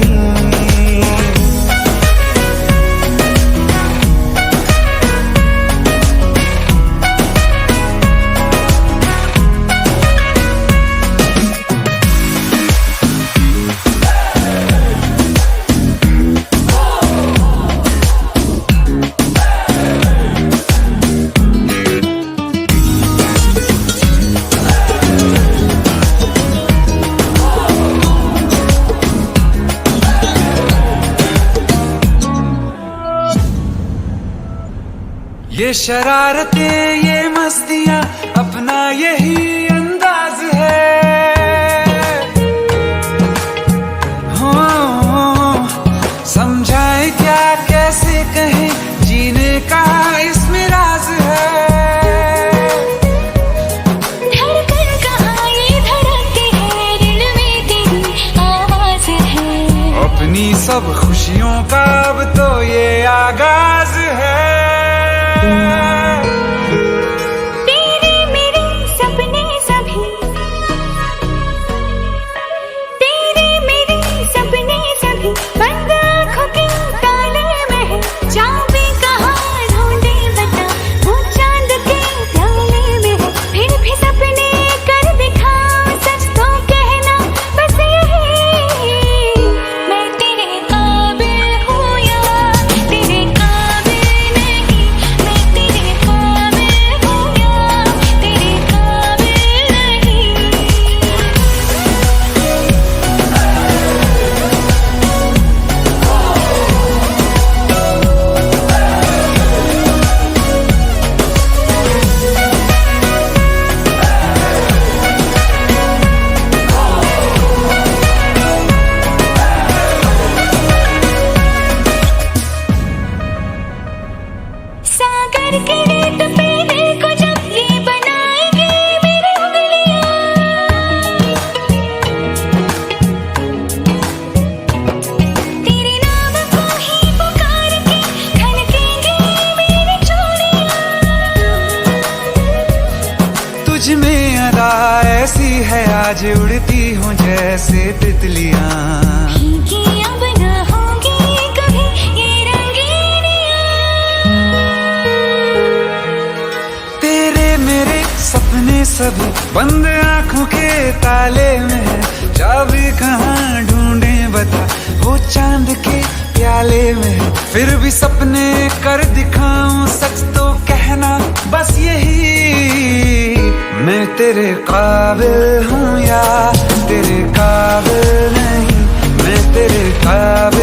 ये शरारतें ये मस्तियाँ अपना यही अंदाज है। हो समझाए क्या कैसे कहें, जीने का इसमें राज है। धड़कन कहाँ ये धड़कती है, दिल में तेरी आवाज है। अपनी सब खुशियों का अब तो ये आगाज है। तेरे मेरे सपने सभी, तेरे मेरे सपने सभी बंद आँखों के ताले में है। चाबी कहाँ ढूंढे बता, वो चांद के प्याले में है। फिर भी सपने कर दिखाऊं, सच तो कहना बस यही, मैं तेरे काबिल हूँ या तेरे आज उड़ती हूँ जैसे तितलियां। फीकी अब न होंगी कभी ये रंगीनियां। तेरे मेरे सपने सभी बंद आंखों के ताले में है, चाबी कहाँ ढूंढे बता, वो चांद के प्याले में है। फिर भी सपने कर दिखाऊं सच तो कहना बस यही, मैं तेरे काबिल हूँ या तेरे काबिल नहीं, मैं तेरे काबिल